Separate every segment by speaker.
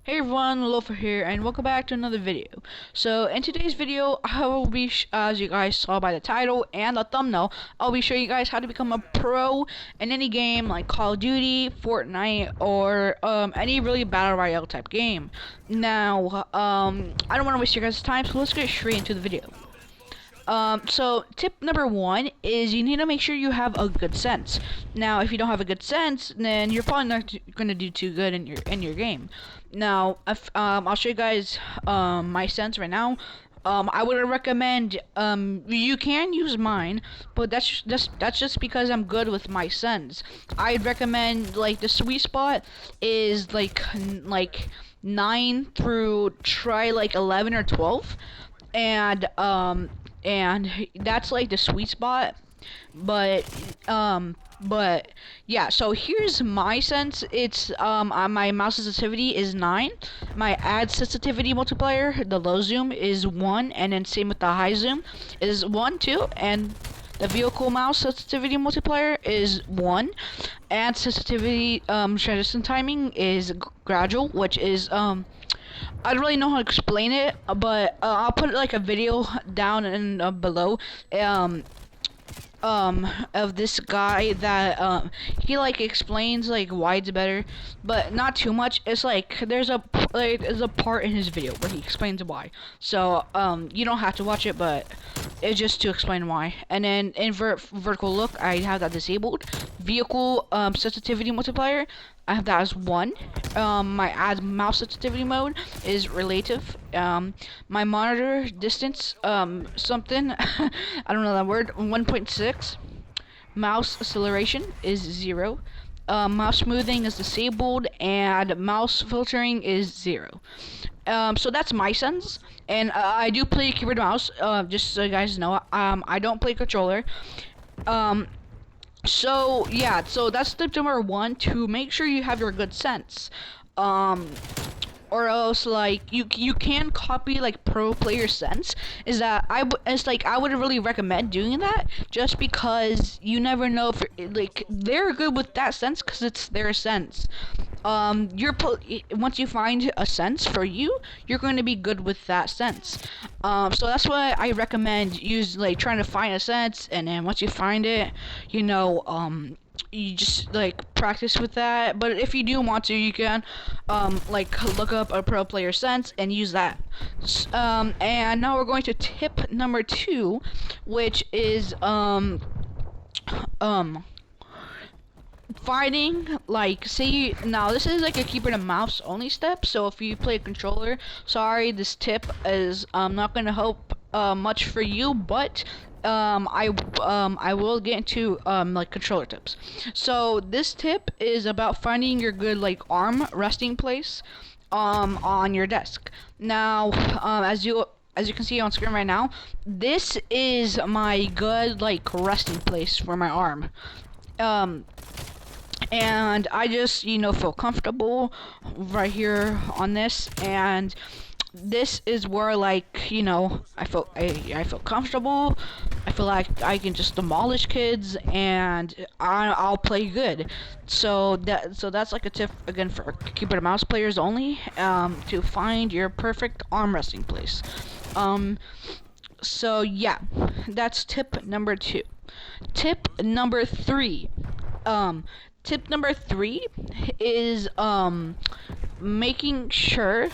Speaker 1: Hey everyone, Loafer here, and welcome back to another video. So, in today's video, I will be, as you guys saw by the title and the thumbnail, I'll be showing you guys how to become a pro in any game like Call of Duty, Fortnite, or any really battle royale type game. Now, I don't want to waste your guys' time, so let's get straight into the video. So tip number one is you need to make sure you have a good sense. Now, if you don't have a good sense, then you're probably not gonna do too good in your game. Now, if, I'll show you guys my sense right now. I would recommend you can use mine, but that's just because I'm good with my sense. I'd recommend like the sweet spot is like 9 through try like 11 or 12, and that's like the sweet spot. But yeah, so here's my sense. It's my mouse sensitivity is 9. My add sensitivity multiplier, the low zoom, is 1, and then same with the high zoom is 1 too, and the vehicle mouse sensitivity multiplier is 1. Add sensitivity transition timing is gradual, which is I don't really know how to explain it, but I'll put like a video down and below of this guy that he like explains like why it's better, but not too much. It's like there's a part in his video where he explains why. So you don't have to watch it, but it's just to explain why. And then invert vertical look, I have that disabled. Vehicle sensitivity multiplier, I have that as 1. My add mouse sensitivity mode is relative. My monitor distance, something, I don't know that word, 1.6. Mouse acceleration is 0. Mouse smoothing is disabled, and mouse filtering is 0. So that's my sense, and I do play keyboard mouse, just so you guys know. I don't play controller. So yeah, so that's tip number 1, to make sure you have your good sense. Or else like you can copy like pro player sense. Is that it's like I would really recommend doing that, just because you never know if like they're good with that sense because it's their sense. Once you find a sense for you, you're going to be good with that sense. So that's why I recommend use like trying to find a sense, and then once you find it, you just like practice with that. But if you do want to, you can like look up a pro player sense and use that. And now we're going to tip number 2, which is finding, like, say now this is like a keyboard and mouse only step, so if you play a controller, sorry, this tip is not gonna help much for you, but I will get into like controller tips. So this tip is about finding your good like arm resting place on your desk. Now as you can see on screen right now, this is my good like resting place for my arm. And I just feel comfortable right here on this, and this is where like I feel comfortable. I feel like I can just demolish kids, and I'll play good. So that's like a tip again for keyboard and mouse players only, to find your perfect arm resting place. So yeah, that's tip number 2. Tip number 3. Tip number 3 is making sure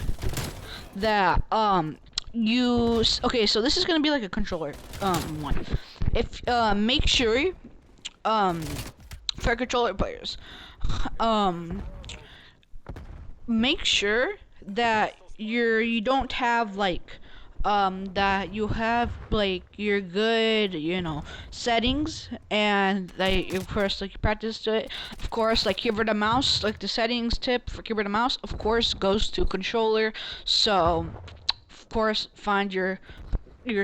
Speaker 1: that okay, so this is gonna be like a controller one. If make sure for controller players, make sure that you don't have like that you have like your good settings, and like of course like you practice to it. Of course, like keyboard and mouse, like the settings tip for keyboard and mouse of course goes to controller. So of course find your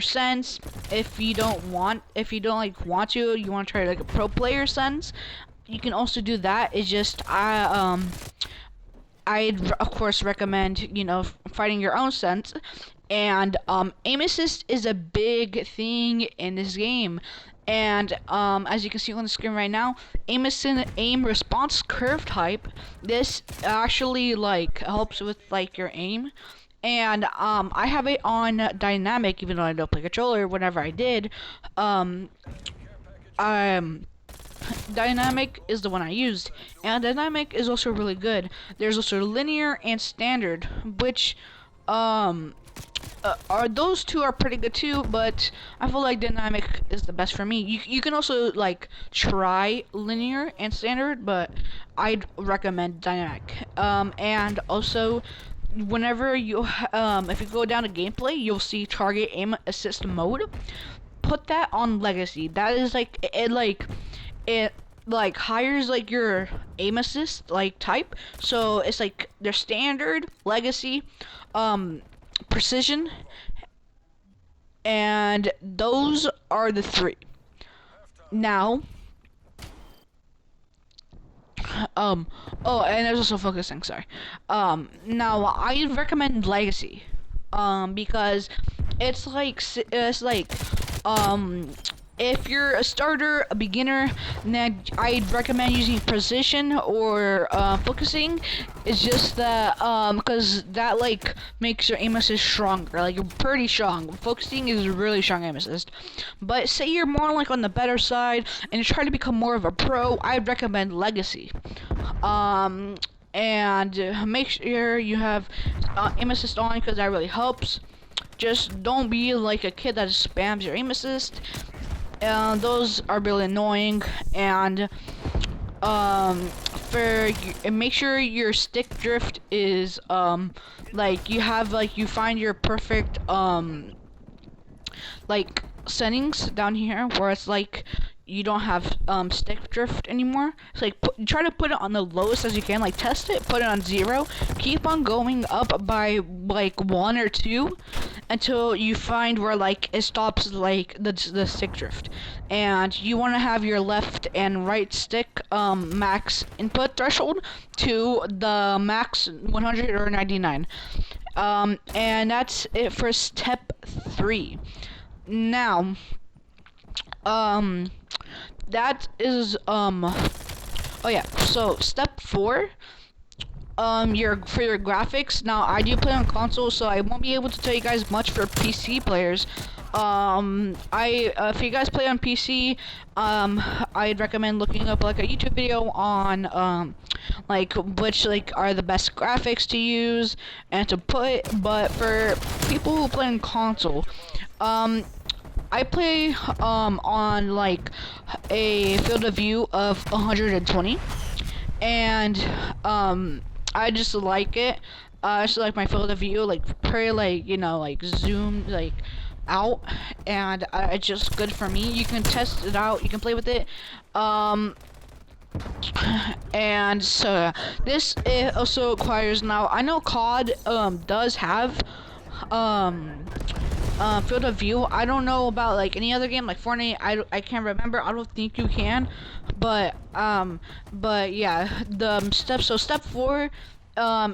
Speaker 1: sense. If you don't want to, you want to try like a pro player sense, you can also do that. It's just I'd of course recommend, you know, finding your own sense. And aim assist is a big thing in this game. And as you can see on the screen right now, aim response curve type. This actually like helps with like your aim. And I have it on dynamic, even though I don't play controller. Whenever I did, um, dynamic is the one I used, and dynamic is also really good. There's also linear and standard, which are those two are pretty good too, but I feel like dynamic is the best for me. You can also like try linear and standard, but I'd recommend dynamic. And also whenever you if you go down to gameplay, you'll see target aim assist mode. Put that on legacy. That is like it like hires like your aim assist like type. So it's like their standard, legacy, precision, and those are the three. Now, oh, and there's also focusing. Sorry. Now I recommend legacy, because it's like, um, if you're a starter, a beginner, then I'd recommend using precision or focusing. It's just that because that like makes your aim assist stronger. Like you're pretty strong. Focusing is really strong aim assist. But say you're more like on the better side and you try to become more of a pro, I'd recommend legacy. And make sure you have aim assist on, because that really helps. Just don't be like a kid that spams your aim assist. Those are really annoying. And make sure your stick drift is like you have like you find your perfect like settings down here where it's like you don't have stick drift anymore. It's like try to put it on the lowest as you can. Like test it, put it on 0, keep on going up by like 1 or 2 until you find where like it stops like the stick drift. And you want to have your left and right stick max input threshold to the max 100 or 99. And that's it for step 3. Now that is oh yeah, so step 4, for your graphics. Now I do play on console, so I won't be able to tell you guys much for PC players. If you guys play on PC, I'd recommend looking up like a YouTube video on like which like are the best graphics to use and to put. But for people who play on console, I play on like a field of view of 120, and I just like it. I just like my field of view like pretty like, you know, like zoomed like out, and it's just good for me. You can test it out, you can play with it. And so this it also requires, now I know COD does have field of view. I don't know about like any other game like Fortnite. I can't remember. I don't think you can, but yeah, the steps. So step 4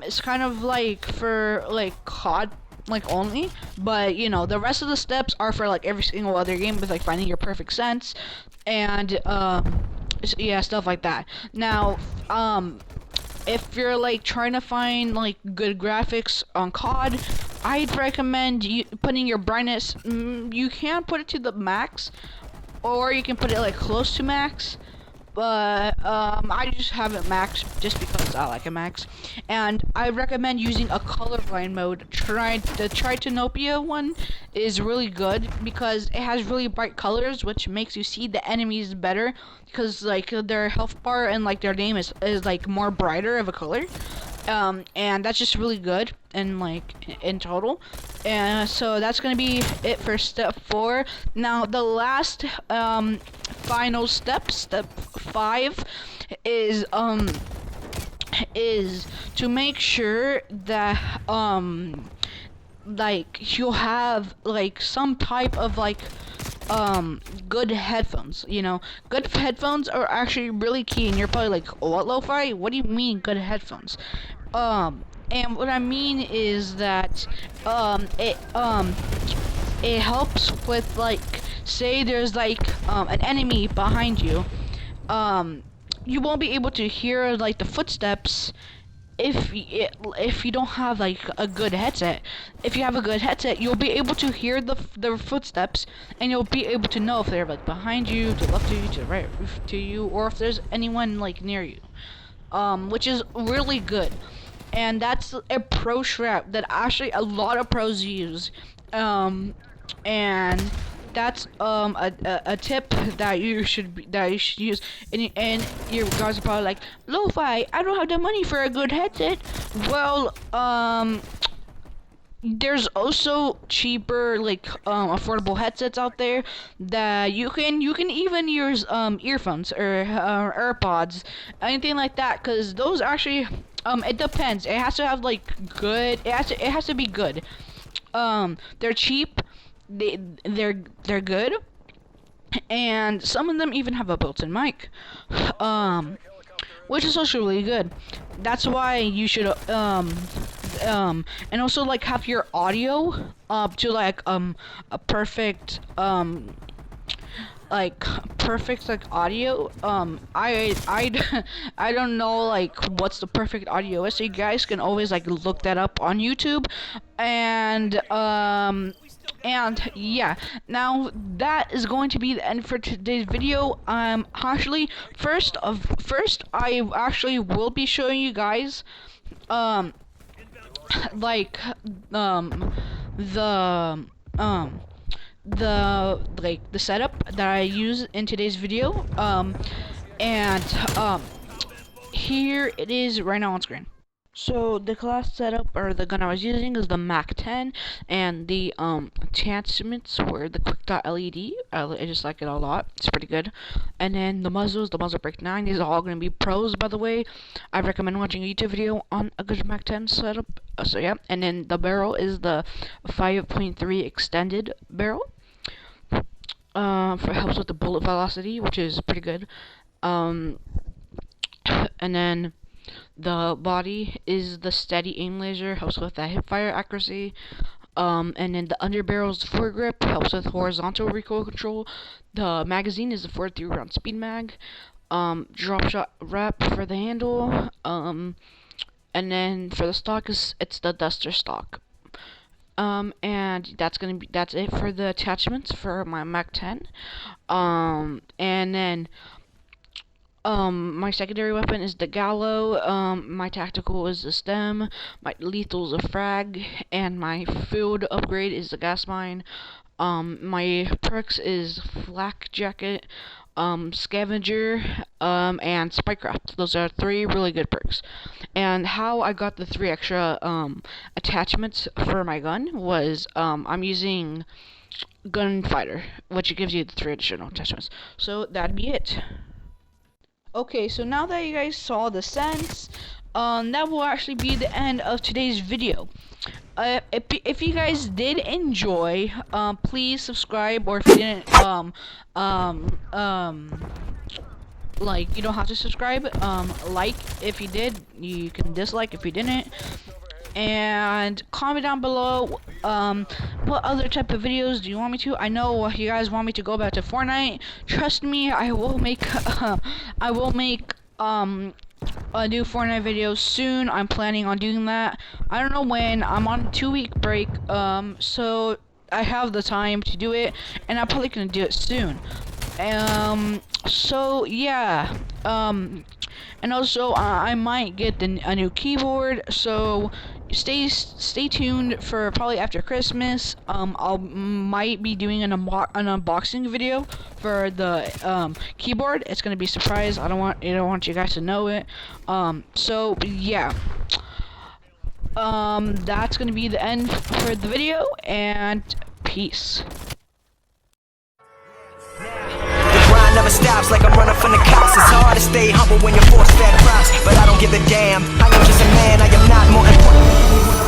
Speaker 1: is kind of like for like COD like only, but you know the rest of the steps are for like every single other game, with like finding your perfect sense and yeah, stuff like that. Now if you're like trying to find like good graphics on COD, I'd recommend you putting your brightness. You can put it to the max, or you can put it like close to max. But I just have it max just because I like it max. And I recommend using a colorblind mode. The Tritanopia one is really good because it has really bright colors, which makes you see the enemies better, because like their health bar and like their name is like more brighter of a color. And that's just really good and like in total. And so that's gonna be it for step 4. Now the last final step, step 5, is to make sure that like you'll have like some type of like good headphones. You know, good headphones are actually really key. And you're probably like, what, lo-fi? What do you mean good headphones? And what I mean is that it helps with, like, say there's like an enemy behind you. You won't be able to hear like the footsteps if you don't have like a good headset. If you have a good headset, you'll be able to hear the footsteps, and you'll be able to know if they're like behind you, to the left of you, to the right to you, or if there's anyone like near you. Which is really good. And that's a pro strap that actually a lot of pros use. And that's a tip that you should use. And you guys are probably like, Lo-Fi, I don't have the money for a good headset. Well, there's also cheaper, like, affordable headsets out there that you can even use earphones or AirPods, anything like that, because those actually it depends. It has to have like good. It has to be good. They're cheap. They're good, and some of them even have a built-in mic, which is also really good. That's why you should and also like have your audio up to like a perfect like audio. I don't know like what's the perfect audio is, so you guys can always like look that up on YouTube. And yeah, now that is going to be the end for today's video. Actually, first I actually will be showing you guys like the setup that I use in today's video. And here it is right now on screen. So the class setup, or the gun I was using, is the MAC-10, and the attachments were the quick dot LED. I just like it a lot. It's pretty good. And then the muzzles, the muzzle break 9. These are all going to be pros, by the way. I recommend watching a YouTube video on a good MAC-10 setup. So yeah. And then the barrel is the 5.3 extended barrel. Helps with the bullet velocity, which is pretty good. And then the body is the steady aim laser, helps with that hip fire accuracy. And then the underbarrel is the foregrip, helps with horizontal recoil control. The magazine is the 43 round speed mag. Drop shot wrap for the handle. And then for the stock it's the Duster stock. And that's it for the attachments for my MAC-10. And then my secondary weapon is the Gallo. My tactical is the Stem. My lethal is a frag, and my field upgrade is the gas mine. My perks is flak jacket, scavenger, and spycraft. Those are 3 really good perks. And how I got the 3 extra attachments for my gun was I'm using Gunfighter, which gives you the 3 additional attachments. So that'd be it. Okay, so now that you guys saw the sense, that will actually be the end of today's video. If you guys did enjoy, please subscribe, or if you didn't, like, you don't have to subscribe, like if you did, you can dislike if you didn't, and comment down below, what other type of videos do you want me to? I know you guys want me to go back to Fortnite. Trust me, I will make, a new Fortnite video soon. I'm planning on doing that. I don't know when. I'm on a 2-week break, so I have the time to do it, and I'm probably gonna do it soon. So yeah, and also I might get a new keyboard, so stay tuned for probably after Christmas. Might be doing an unboxing video for the keyboard. It's gonna be a surprise. I don't want you guys to know it. So yeah, that's gonna be the end for the video, and peace.
Speaker 2: Never stops, like I'm running from the cops. It's hard to stay humble when you're force-fed props, but I don't give a damn. I am just a man, I am not more important.